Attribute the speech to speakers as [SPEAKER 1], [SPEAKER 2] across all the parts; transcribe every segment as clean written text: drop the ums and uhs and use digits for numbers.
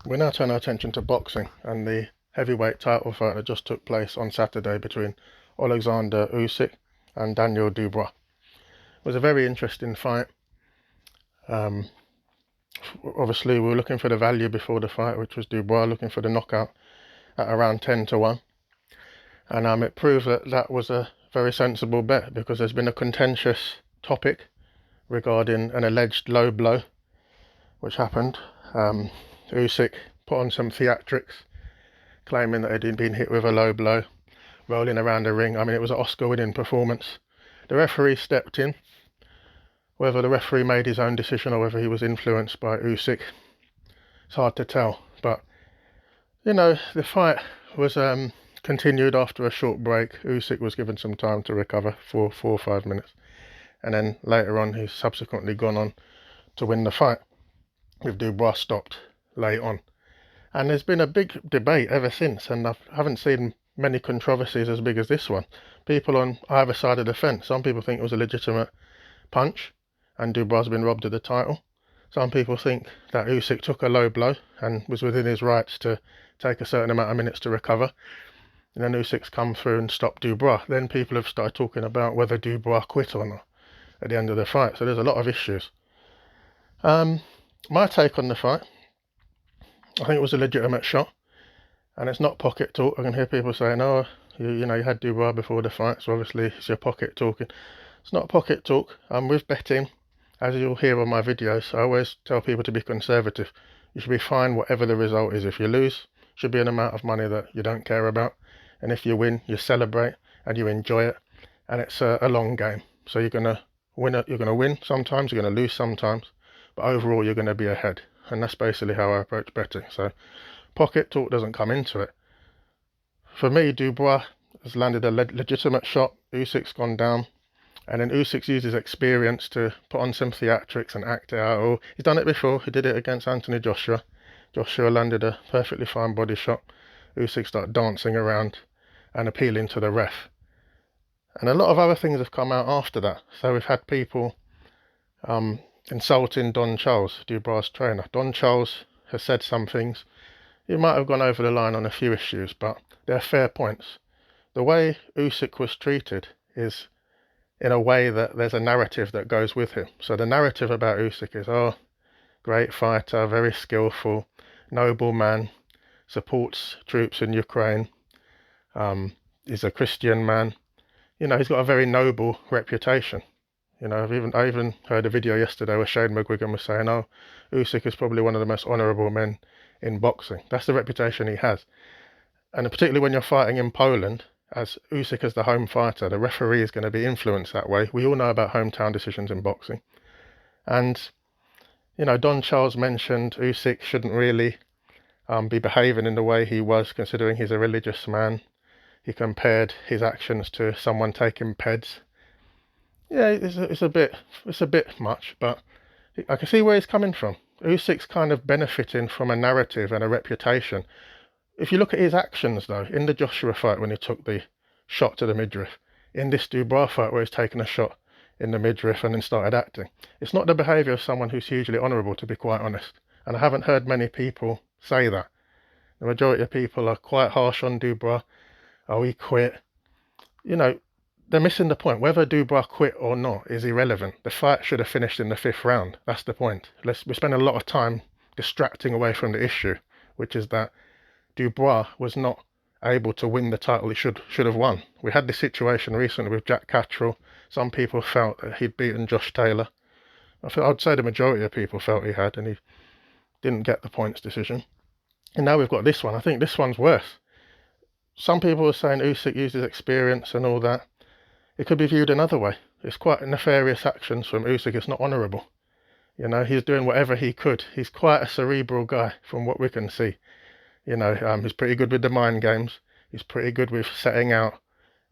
[SPEAKER 1] We now turn our attention to boxing and the heavyweight title fight that just took place on Saturday between Alexander Usyk and Daniel Dubois. It was a very interesting fight. Um, Obviously, we were looking for the value before the fight, which was Dubois looking for the knockout at around 10 to 1. And it proved that that was a very sensible bet because there's been a contentious topic regarding an alleged low blow which happened. Usyk put on some theatrics claiming that he'd been hit with a low blow, rolling around the ring. I mean, it was an Oscar-winning performance. The referee stepped in. Whether the referee made his own decision or whether he was influenced by Usyk, it's hard to tell. But, the fight was continued after a short break. Usyk was given some time to recover for 4 or 5 minutes. And then later on, he's subsequently gone on to win the fight, with Dubois stopped late on. And there's been a big debate ever since, and I haven't seen many controversies as big as this one. People on either side of the fence. Some people think it was a legitimate punch, and Dubois has been robbed of the title. Some people think that Usyk took a low blow and was within his rights to take a certain amount of minutes to recover. And then Usyk's come through and stopped Dubois. Then people have started talking about whether Dubois quit or not at the end of the fight. So there's a lot of issues. My take on the fight, I think it was a legitimate shot, and it's not pocket talk. I can hear people saying, "Oh, you had Dubois before the fight, so obviously it's your pocket talking." It's not pocket talk. With betting, as you'll hear on my videos, I always tell people to be conservative. You should be fine whatever the result is. If you lose, it should be an amount of money that you don't care about, and if you win, you celebrate and you enjoy it. And it's a long game, so you're gonna win. You're gonna win sometimes. You're gonna lose sometimes, but overall, you're gonna be ahead. And that's basically how I approach betting. So pocket talk doesn't come into it. For me, Dubois has landed a legitimate shot. Usyk's gone down. And then Usyk's used his experience to put on some theatrics and act it out. Oh, he's done it before. He did it against Anthony Joshua. Joshua landed a perfectly fine body shot. Usyk started dancing around and appealing to the ref. And a lot of other things have come out after that. So we've had people insulting Don Charles, Dubois' trainer. Don Charles has said some things. He might have gone over the line on a few issues, but they're fair points. The way Usyk was treated is in a way that there's a narrative that goes with him. So the narrative about Usyk is, oh, great fighter, very skillful, noble man, supports troops in Ukraine, is a Christian man. He's got a very noble reputation. I even heard a video yesterday where Shane McGuigan was saying, oh, Usyk is probably one of the most honourable men in boxing. That's the reputation he has. And particularly when you're fighting in Poland, as Usyk is the home fighter, the referee is going to be influenced that way. We all know about hometown decisions in boxing. And, Don Charles mentioned Usyk shouldn't really be behaving in the way he was, considering he's a religious man. He compared his actions to someone taking peds. Yeah, it's a bit much, but I can see where he's coming from. Usyk's kind of benefiting from a narrative and a reputation. If you look at his actions, though, in the Joshua fight when he took the shot to the midriff, in this Dubois fight where he's taken a shot in the midriff and then started acting, it's not the behaviour of someone who's hugely honourable, to be quite honest. And I haven't heard many people say that. The majority of people are quite harsh on Dubois. Oh, he quit. They're missing the point. Whether Dubois quit or not is irrelevant. The fight should have finished in the 5th round. That's the point. We spend a lot of time distracting away from the issue, which is that Dubois was not able to win the title he should have won. We had this situation recently with Jack Catterall. Some people felt that he'd beaten Josh Taylor. I'd say the majority of people felt he had, and he didn't get the points decision. And now we've got this one. I think this one's worse. Some people are saying Usyk used his experience and all that. It could be viewed another way. It's quite nefarious actions from Usyk. It's not honourable. He's doing whatever he could. He's quite a cerebral guy from what we can see. He's pretty good with the mind games. He's pretty good with setting out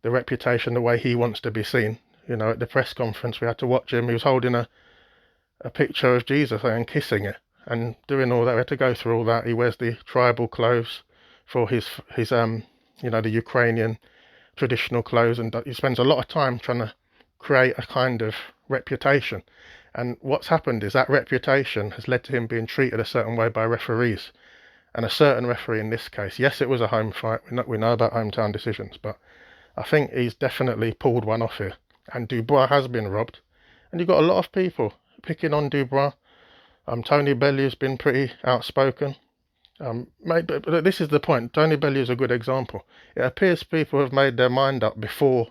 [SPEAKER 1] the reputation the way he wants to be seen. At the press conference, we had to watch him. He was holding a picture of Jesus and kissing it and doing all that. We had to go through all that. He wears the tribal clothes for his the Ukrainian traditional clothes, and he spends a lot of time trying to create a kind of reputation. And what's happened is that reputation has led to him being treated a certain way by referees. and a certain referee in this case. Yes, it was a home fight. We know about hometown decisions, but I think he's definitely pulled one off here. And Dubois has been robbed. And you've got a lot of people picking on Dubois. Tony Bellew's been pretty outspoken. But this is the point. Tony Bellew's a good example. It appears people have made their mind up before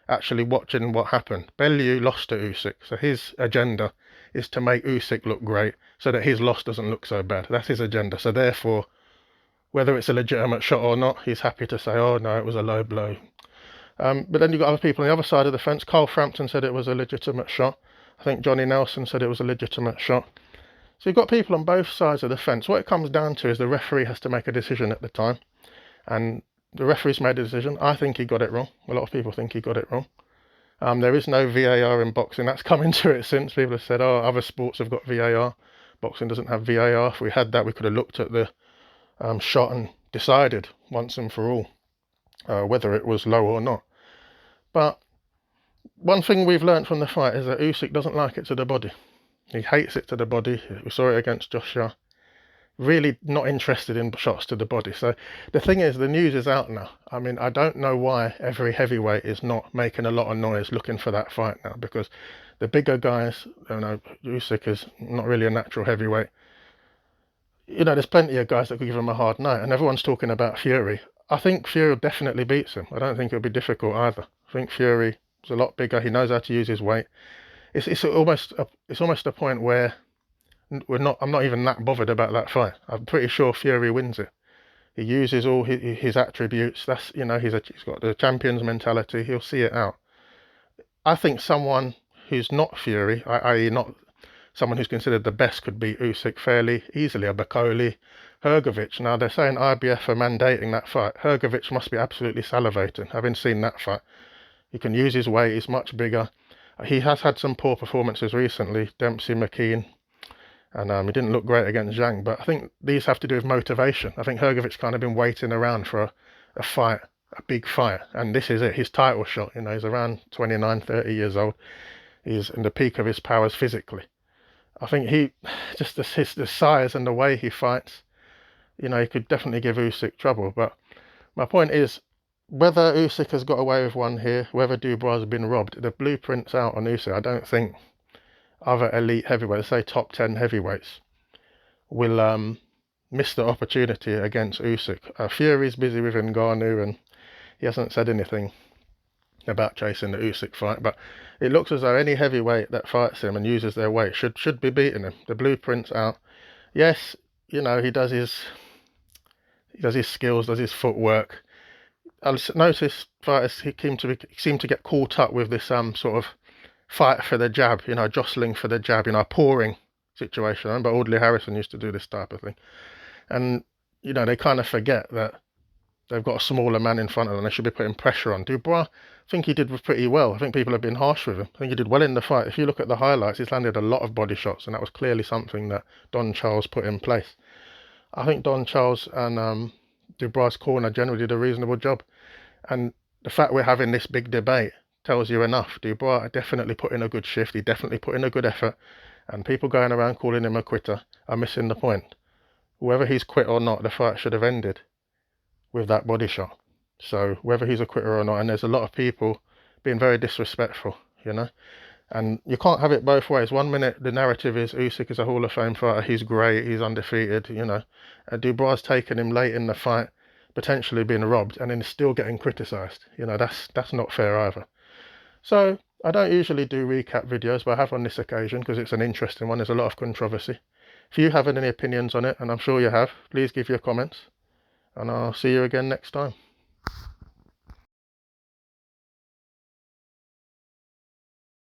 [SPEAKER 1] actually watching what happened. Bellew lost to Usyk, so his agenda is to make Usyk look great so that his loss doesn't look so bad. That's his agenda. So therefore, whether it's a legitimate shot or not, he's happy to say, oh no, it was a low blow. But then you've got other people on the other side of the fence. Carl Frampton said it was a legitimate shot. I think Johnny Nelson said it was a legitimate shot. So you've got people on both sides of the fence. What it comes down to is the referee has to make a decision at the time. And the referee's made a decision. I think he got it wrong. A lot of people think he got it wrong. There is no VAR in boxing. That's come into it since. People have said, oh, other sports have got VAR. Boxing doesn't have VAR. If we had that, we could have looked at the shot and decided once and for all whether it was low or not. But one thing we've learned from the fight is that Usyk doesn't like it to the body. He hates it to the body. We saw it against Joshua. Really not interested in shots to the body. So the thing is, the news is out now. I mean, I don't know why every heavyweight is not making a lot of noise looking for that fight now, because the bigger guys, Usyk is not really a natural heavyweight. There's plenty of guys that could give him a hard night, and everyone's talking about Fury. I think Fury definitely beats him. I don't think it'll be difficult either. I think Fury is a lot bigger. He knows how to use his weight. It's almost a point where I'm not even that bothered about that fight. I'm pretty sure Fury wins it. He uses all his attributes. That's he's got the champion's mentality. He'll see it out. I think someone who's not Fury, i.e. not someone who's considered the best, could beat Usyk fairly easily. A Bakoli, Hrgovic. Now they're saying IBF are mandating that fight. Hrgovic must be absolutely salivating, having seen that fight. He can use his weight. He's much bigger. He has had some poor performances recently, Dempsey, McKean, and he didn't look great against Zhang. But I think these have to do with motivation. I think Hrgovic's kind of been waiting around for a fight, a big fight, and this is it, his title shot. He's around 29, 30 years old. He's in the peak of his powers physically. I think the size and the way he fights, he could definitely give Usyk trouble. But my point is, whether Usyk has got away with one here, whether Dubois has been robbed, the blueprint's out on Usyk. I don't think other elite heavyweights, say top 10 heavyweights, will miss the opportunity against Usyk. Fury's busy with Ngannou, and he hasn't said anything about chasing the Usyk fight. But it looks as though any heavyweight that fights him and uses their weight should be beating him. The blueprint's out. Yes, he does his skills, does his footwork. I noticed fighters seem to get caught up with this sort of fight for the jab, jostling for the jab, a pouring situation. I remember Audley Harrison used to do this type of thing. And, they kind of forget that they've got a smaller man in front of them. They should be putting pressure on. Dubois, I think he did pretty well. I think people have been harsh with him. I think he did well in the fight. If you look at the highlights, he's landed a lot of body shots, and that was clearly something that Don Charles put in place. I think Don Charles and Dubois' corner generally did a reasonable job. And the fact we're having this big debate tells you enough. Dubois definitely put in a good shift. He definitely put in a good effort. And people going around calling him a quitter are missing the point. Whether he's quit or not, the fight should have ended with that body shot. So whether he's a quitter or not, and there's a lot of people being very disrespectful, And you can't have it both ways. One minute the narrative is Usyk is a Hall of Fame fighter. He's great. He's undefeated, Dubois taken him late in the fight, potentially being robbed, and then still getting criticised. That's not fair either. So I don't usually do recap videos, but I have on this occasion because it's an interesting one. There's a lot of controversy. If you have any opinions on it, and I'm sure you have, please give your comments, and I'll see you again next time.